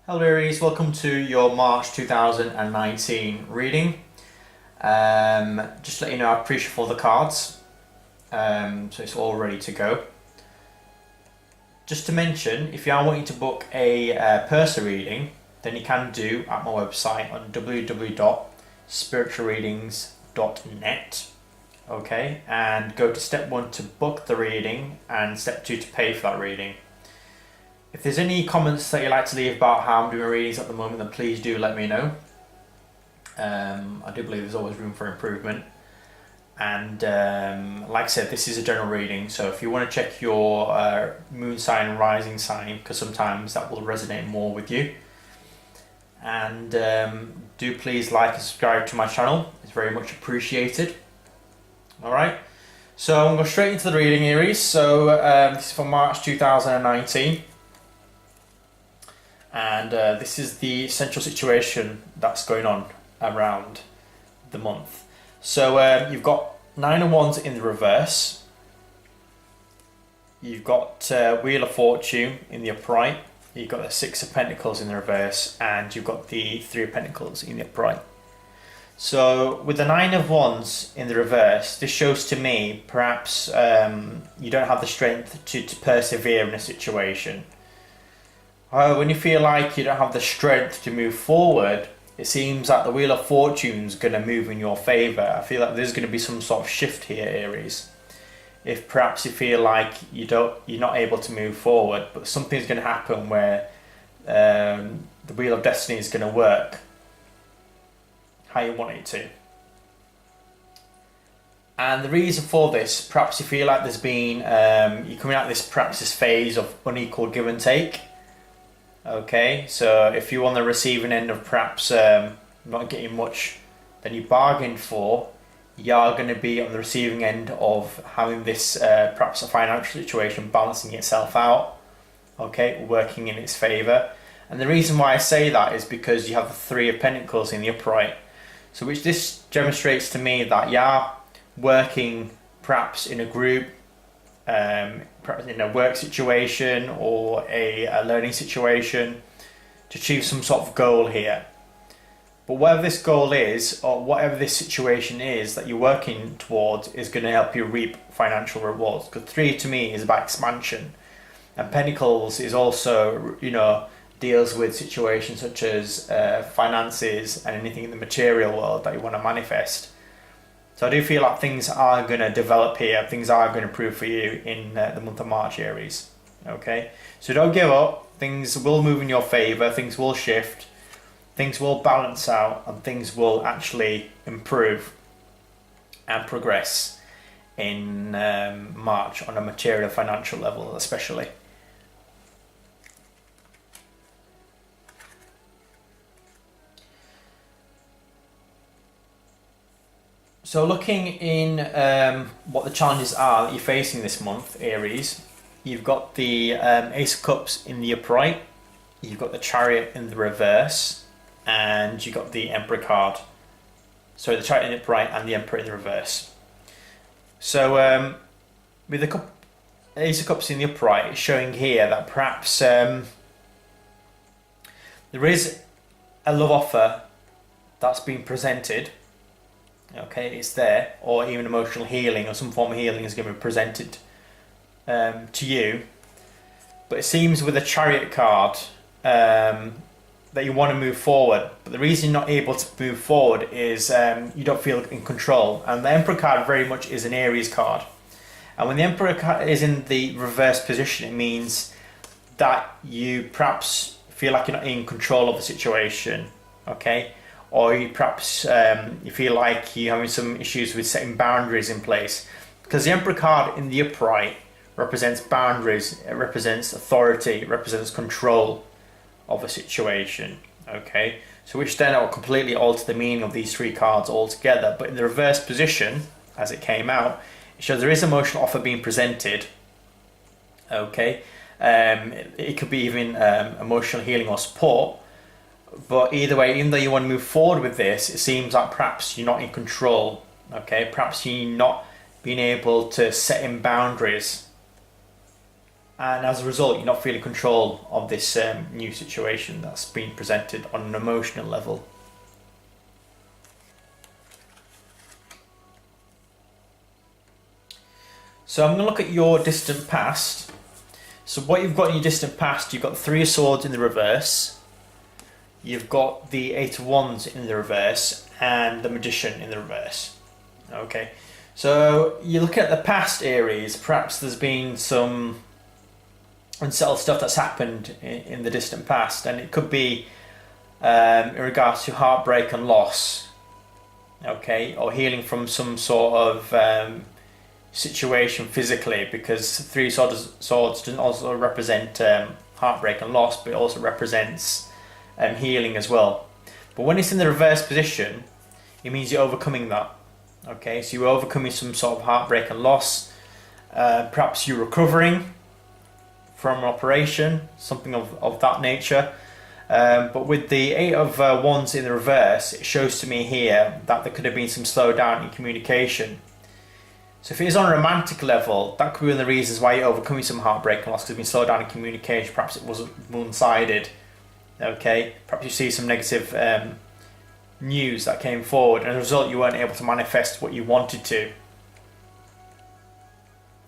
Hello Aries, welcome to your March 2019 reading. Just to let you know, I've pre-shuffled the cards, so it's all ready to go. Just to mention, if you are wanting to book a personal reading, then you can do at my website on www.spiritualreadings.net. Okay, and go to step 1 to book the reading and step 2 to pay for that reading. If there's any comments that you'd like to leave about how I'm doing readings at the moment, then please do let me know. I do believe there's always room for improvement. And like I said, this is a general reading, so if you want to check your moon sign and rising sign, because sometimes that will resonate more with you. And do please like and subscribe to my channel, it's very much appreciated. Alright, so I'm going to go straight into the reading, Aries. So this is for March 2019. And this is the central situation that's going on around the month. So you've got 9 of Wands in the reverse. You've got Wheel of Fortune in the upright. You've got the 6 of Pentacles in the reverse. And you've got the 3 of Pentacles in the upright. So with the 9 of Wands in the reverse, this shows to me perhaps you don't have the strength to persevere in a situation. When you feel like you don't have the strength to move forward, it seems like the Wheel of Fortune is going to move in your favour. I feel like there's going to be some sort of shift here, Aries. If perhaps you feel like you're not able to move forward, but something's going to happen where the Wheel of Destiny is going to work how you want it to. And the reason for this, perhaps you feel like there's been, you're coming out of this phase of unequal give and take. Okay, so if you're on the receiving end of perhaps not getting much than you bargained for, you are going to be on the receiving end of having this perhaps a financial situation balancing itself out, okay, working in its favour. And the reason why I say that is because you have the 3 of Pentacles in the upright, so which this demonstrates to me that you are working perhaps in a group, perhaps in a work situation or a learning situation to achieve some sort of goal here. But whatever this goal is, or whatever this situation is that you're working towards, is going to help you reap financial rewards. Because 3 to me is about expansion, and Pentacles is also, deals with situations such as finances and anything in the material world that you want to manifest. So I do feel like things are going to develop here, things are going to improve for you in the month of March, Aries. Okay, so don't give up, things will move in your favour, things will shift, things will balance out, and things will actually improve and progress in March on a material financial level especially. So looking in what the challenges are that you're facing this month, Aries, you've got the Ace of Cups in the upright, you've got the Chariot in the reverse, and you've got the Emperor card. So the Chariot in the upright and the Emperor in the reverse. So with the Ace of Cups in the upright, it's showing here that perhaps there is a love offer that's been presented. Okay, it's there, or even emotional healing or some form of healing is going to be presented to you. But it seems with the Chariot card that you want to move forward, but the reason you're not able to move forward is you don't feel in control. And the Emperor card very much is an Aries card, and when the Emperor card is in the reverse position, it means that you perhaps feel like you're not in control of the situation. Okay, or you perhaps you feel like you're having some issues with setting boundaries in place, because the Emperor card in the upright represents boundaries, it represents authority, it represents control of a situation. Okay, so which then will completely alter the meaning of these 3 cards altogether. But in the reverse position, as it came out, it shows there is emotional offer being presented. Okay, it could be even emotional healing or support. But either way, even though you want to move forward with this, it seems like perhaps you're not in control. Okay, perhaps you're not being able to set in boundaries and as a result you're not feeling control of this new situation that's been presented on an emotional level. So I'm going to look at your distant past. So what you've got in your distant past, you've got the Three of Swords in the reverse, you've got the Eight of Wands in the reverse, and the Magician in the reverse. Okay, so you look at the past, Aries, perhaps there's been some unsettled stuff that's happened in the distant past, and it could be in regards to heartbreak and loss, okay, or healing from some sort of situation physically, because Three Swords doesn't also represent heartbreak and loss, but it also represents healing as well. But when it's in the reverse position, it means you're overcoming that. Okay, so you're overcoming some sort of heartbreak and loss. Perhaps you're recovering from an operation, something of that nature. But with the Eight of Wands in the reverse, it shows to me here that there could have been some slowdown in communication. So if it is on a romantic level, that could be one of the reasons why you're overcoming some heartbreak and loss, because there's been slowdown in communication. Perhaps it wasn't one-sided. Okay, perhaps you see some negative news that came forward, and as a result you weren't able to manifest what you wanted to.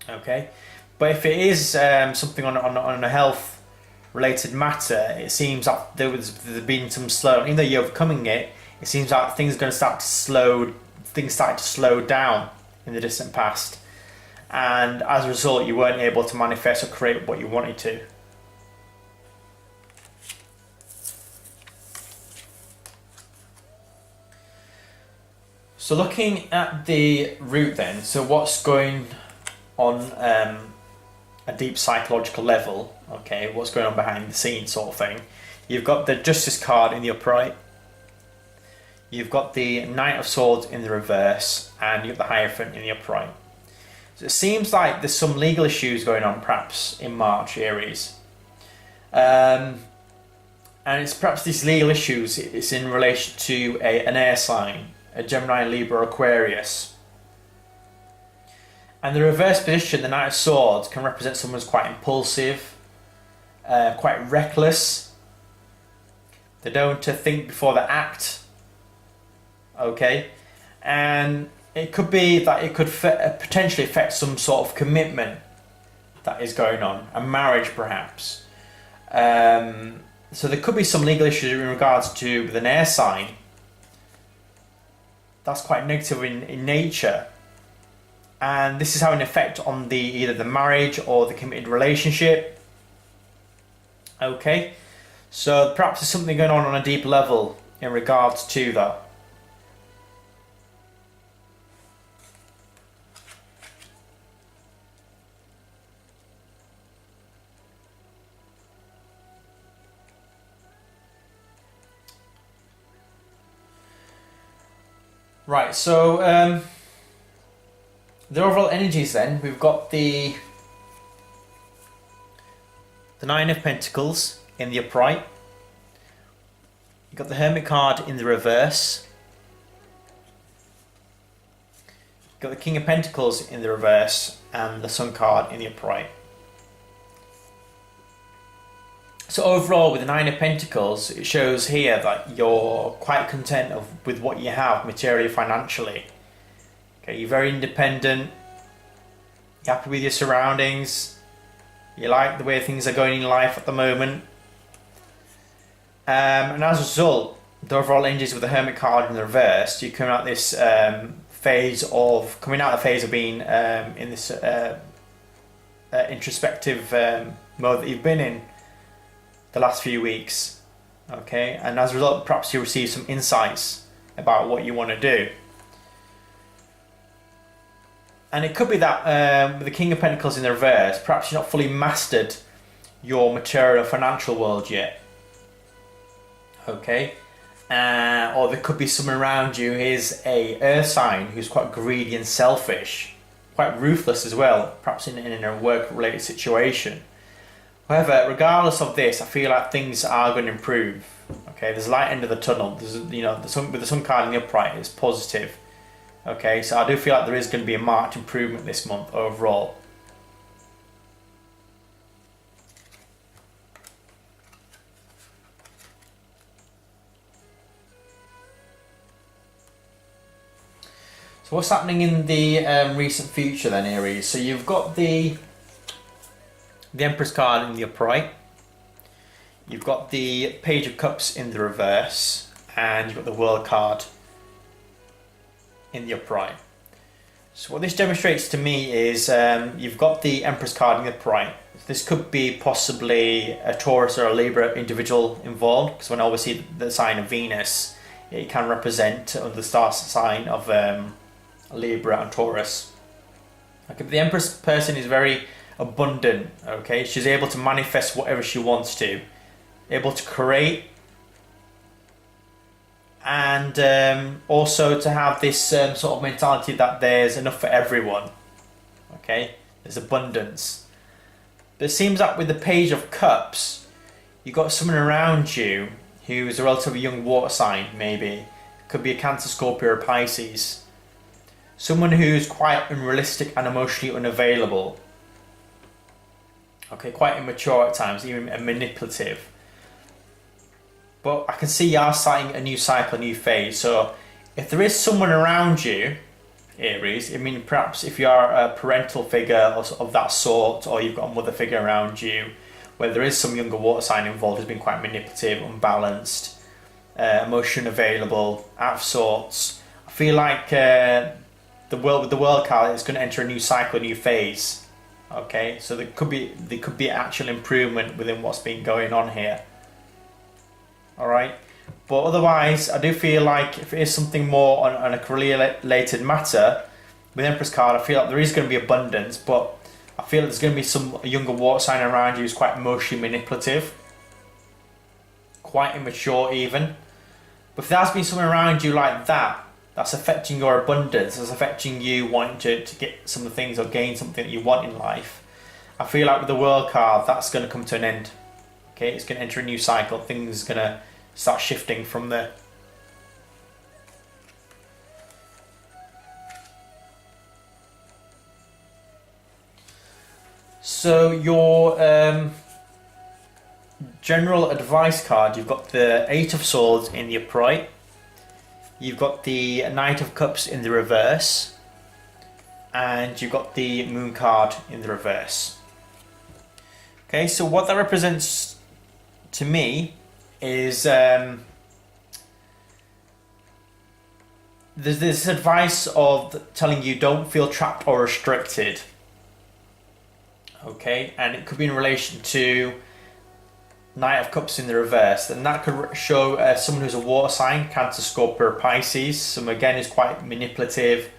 Okay, but if it is something on a health related matter, it seems that there's been some slow, even though you're overcoming it, it seems like things started to slow down in the distant past, and as a result you weren't able to manifest or create what you wanted to. So looking at the root then, so what's going on a deep psychological level, okay, what's going on behind the scenes sort of thing. You've got the Justice card in the upright, you've got the Knight of Swords in the reverse, and you've got the Hierophant in the upright. So it seems like there's some legal issues going on perhaps in March, Aries. And it's perhaps these legal issues, it's in relation to an air sign, a Gemini, Libra, Aquarius. And the reverse position, the Knight of Swords, can represent someone who's quite impulsive, quite reckless. They don't think before they act. Okay, and it could be that it could potentially affect some sort of commitment that is going on, a marriage perhaps. So there could be some legal issues in regards to with an air sign. That's quite negative in nature, and this is having an effect on either the marriage or the committed relationship. Okay, so perhaps there's something going on a deeper level in regards to that. Right, so the overall energies then, we've got the Nine of Pentacles in the upright, you've got the Hermit card in the reverse, you've got the King of Pentacles in the reverse, and the Sun card in the upright. So overall, with the Nine of Pentacles, it shows here that you're quite content with what you have materially, financially. Okay, you're very independent, you're happy with your surroundings, you like the way things are going in life at the moment. And as a result, the overall energies with the Hermit card in the reverse, you're coming out this phase of being in this introspective mode that you've been in the last few weeks. Okay, and as a result, perhaps you receive some insights about what you want to do. And it could be that with the King of Pentacles in the reverse, perhaps you're not fully mastered your material financial world yet. Okay, or there could be someone around you who is a earth sign who's quite greedy and selfish, quite ruthless as well, perhaps in a work-related situation. However, regardless of this, I feel like things are going to improve. Okay, there's light end of the tunnel. There's, with the Sun card in the upright, it's positive. Okay, so I do feel like there is going to be a marked improvement this month overall. So what's happening in the recent future then, Aries? So you've got the Empress card in the upright, you've got the Page of Cups in the reverse, and you've got the World card in the upright. So what this demonstrates to me is you've got the Empress card in the upright. This could be possibly a Taurus or a Libra individual involved, because when I always see the sign of Venus, it can represent under the star sign of Libra and Taurus. Okay, but the Empress person is very abundant. Okay, she's able to manifest whatever she wants to, able to create, and also to have this sort of mentality that there's enough for everyone. Okay, there's abundance. But it seems that with the Page of Cups, you've got someone around you who is a relatively young water sign, maybe. Could be a Cancer, Scorpio or Pisces. Someone who's quite unrealistic and emotionally unavailable. Okay, quite immature at times, even manipulative. But I can see you are starting a new cycle, a new phase. So if there is someone around you, Aries, I mean, perhaps if you are a parental figure of that sort, or you've got a mother figure around you, where there is some younger water sign involved who's been quite manipulative, unbalanced, emotion available, out of sorts, I feel like the world card is going to enter a new cycle, a new phase. Okay, so there could be actual improvement within what's been going on here. All right, but otherwise, I do feel like if it is something more on a career-related matter with Empress card, I feel like there is going to be abundance, but I feel like there's going to be some younger water sign around you who's quite emotionally manipulative, quite immature even. But if there's been someone around you like that, that's affecting your abundance, that's affecting you wanting to get some of the things or gain something that you want in life, I feel like with the World card, that's going to come to an end. Okay, it's going to enter a new cycle, things are going to start shifting from there. So your general advice card, you've got the Eight of Swords in the upright, you've got the Knight of Cups in the reverse, and you've got the Moon card in the reverse. Okay, so what that represents to me is there's this advice of telling you don't feel trapped or restricted. Okay, and it could be in relation to Knight of Cups in the reverse, and that could show someone who's a water sign, Cancer, Scorpio or Pisces. Someone again is quite manipulative,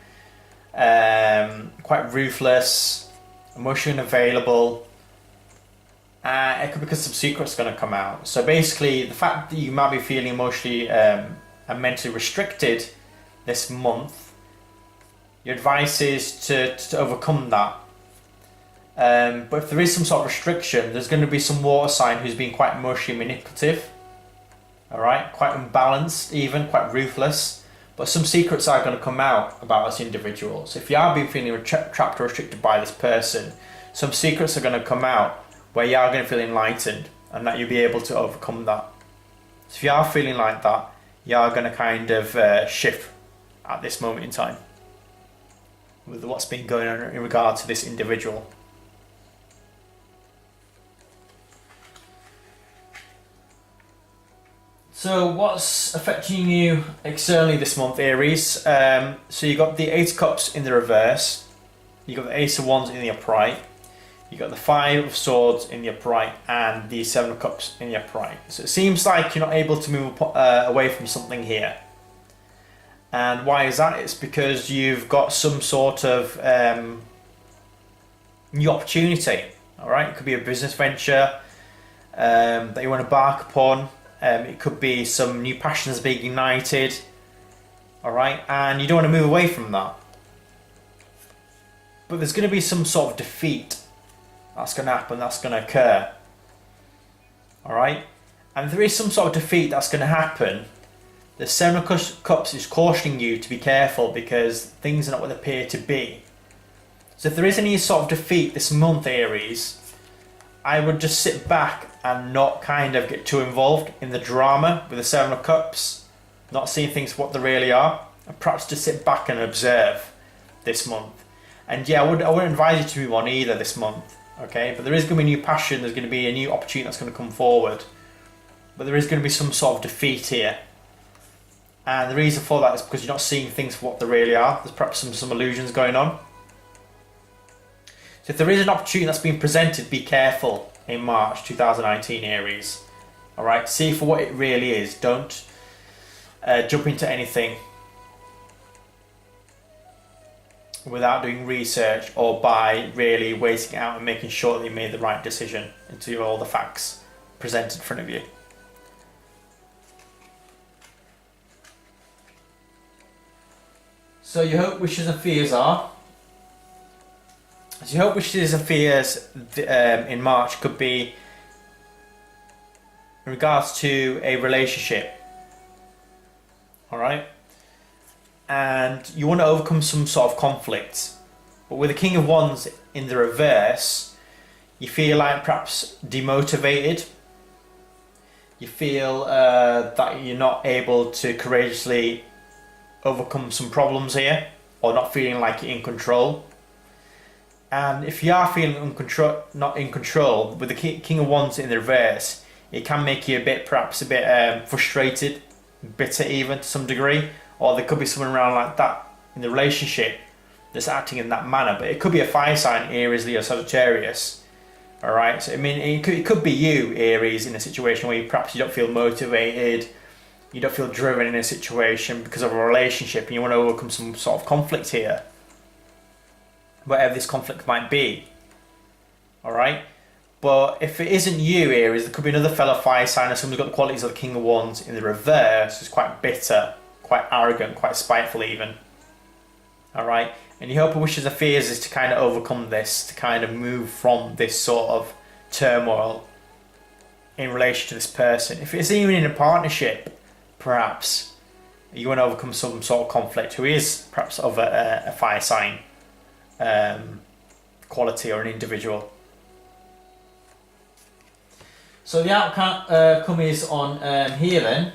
quite ruthless, emotionally unavailable. It could be because some secrets are going to come out. So basically, the fact that you might be feeling emotionally and mentally restricted this month, your advice is to overcome that. But if there is some sort of restriction, there's going to be some water sign who's been quite emotionally manipulative. Alright, quite unbalanced even, quite ruthless. But some secrets are going to come out about us individuals. If you are being feeling trapped or restricted by this person, some secrets are going to come out where you are going to feel enlightened and that you'll be able to overcome that. So if you are feeling like that, you are going to kind of shift at this moment in time with what's been going on in regard to this individual. So what's affecting you externally this month, Aries? So you got the Eight of Cups in the reverse, you got the Ace of Wands in the upright, you got the Five of Swords in the upright, and the Seven of Cups in the upright. So it seems like you're not able to move away from something here. And why is that? It's because you've got some sort of new opportunity. All right, it could be a business venture that you want to embark upon. It could be some new passions being ignited. All right, and you don't want to move away from that. But there's going to be some sort of defeat that's going to happen, that's going to occur. All right, and if there is some sort of defeat that's going to happen, the Seven of Cups is cautioning you to be careful because things are not what they appear to be. So if there is any sort of defeat this month, Aries, I would just sit back and not kind of get too involved in the drama with the Seven of Cups, not seeing things for what they really are. and perhaps just sit back and observe this month. And yeah, I wouldn't advise you to move on either this month, okay? But there is going to be new passion, there's going to be a new opportunity that's going to come forward. But there is going to be some sort of defeat here. And the reason for that is because you're not seeing things for what they really are. There's perhaps some illusions going on. So if there is an opportunity that's being presented, be careful in March 2019, Aries. Alright, see for what it really is. Don't jump into anything without doing research or by really waiting out and making sure that you made the right decision until you have all the facts presented in front of you. So your hope, wishes and fears are... So your hope, wishes and fears in March could be in regards to a relationship. Alright? And you want to overcome some sort of conflict. But with the King of Wands in the reverse, you feel like perhaps demotivated. You feel that you're not able to courageously overcome some problems here, or not feeling like you're in control. And if you are feeling not in control, with the King of Wands in the reverse, it can make you perhaps a bit frustrated, bitter even to some degree. Or there could be someone around like that in the relationship that's acting in that manner. But it could be a fire sign, Aries, Leo, Sagittarius. Alright, so I mean, it could be you, Aries, in a situation where perhaps you don't feel motivated, you don't feel driven in a situation because of a relationship, and you want to overcome some sort of conflict here. Whatever this conflict might be. Alright? But if it isn't you, Aries, there could be another fellow fire sign or someone who's got the qualities of the King of Wands in the reverse, who's quite bitter, quite arrogant, quite spiteful even. Alright? And your hope and wishes and fears is to kind of overcome this, to kind of move from this sort of turmoil in relation to this person. If it's even in a partnership, perhaps, you want to overcome some sort of conflict who is perhaps of a fire sign quality or an individual. So the outcome is on here then.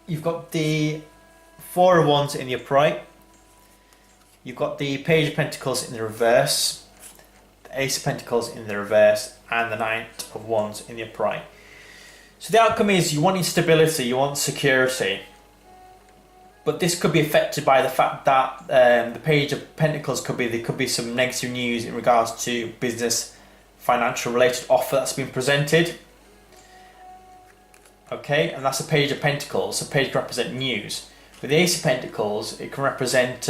You've got the Four of Wands in the upright. You've got the Page of Pentacles in the reverse. The Ace of Pentacles in the reverse. And the Knight of Wands in the upright. So the outcome is you want instability, you want security. But this could be affected by the fact that the Page of Pentacles there could be some negative news in regards to business, financial related offer that's been presented. Okay, and that's a Page of Pentacles. So Page can represent news. With the Ace of Pentacles, it can represent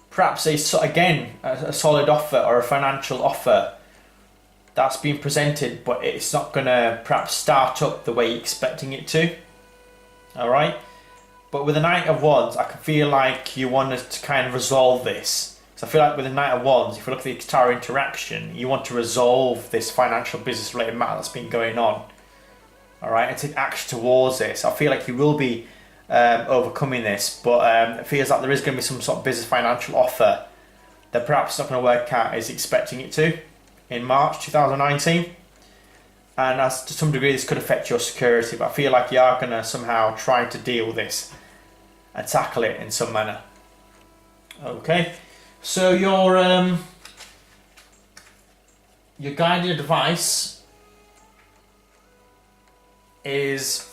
perhaps a solid offer or a financial offer that's been presented, but it's not going to perhaps start up the way you're expecting it to. Alright? But with the Knight of Wands, I can feel like you want to kind of resolve this. So I feel like with the Knight of Wands, if you look at the entire interaction, you want to resolve this financial business related matter that's been going on. Alright, and take action towards this. I feel like you will be overcoming this, but it feels like there is going to be some sort of business financial offer that perhaps not going to work out as expecting it to in March 2019. And as to some degree this could affect your security, but I feel like you are going to somehow try to deal with this and tackle it in some manner. Okay, so your guided advice is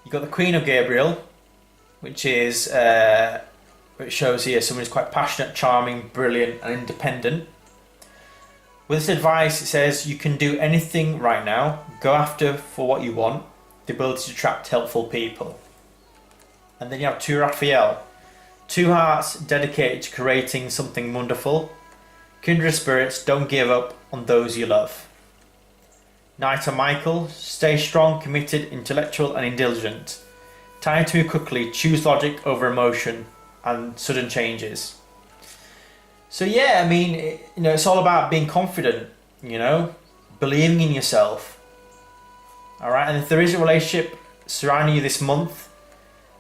you've got the Queen of Gabriel, which is which shows here someone who's quite passionate, charming, brilliant and independent. With this advice, it says you can do anything right now, go after for what you want, the ability to attract helpful people. And then you have two Raphael, two hearts dedicated to creating something wonderful, kindred spirits, don't give up on those you love. Knight of Michael, stay strong, committed, intellectual and intelligent. Time to move quickly, choose logic over emotion and sudden changes. So yeah, I mean, it's all about being confident, believing in yourself. Alright, and if there is a relationship surrounding you this month,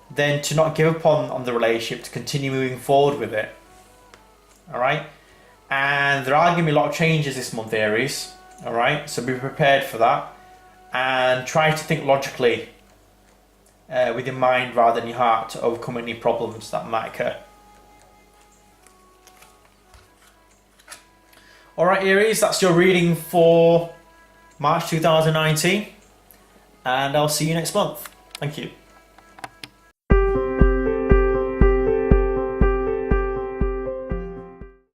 then to not give up on the relationship, to continue moving forward with it. Alright, and there are going to be a lot of changes this month, Aries. Alright, so be prepared for that. And try to think logically with your mind rather than your heart to overcome any problems that might occur. Alright Aries, that's your reading for March 2019, and I'll see you next month. Thank you.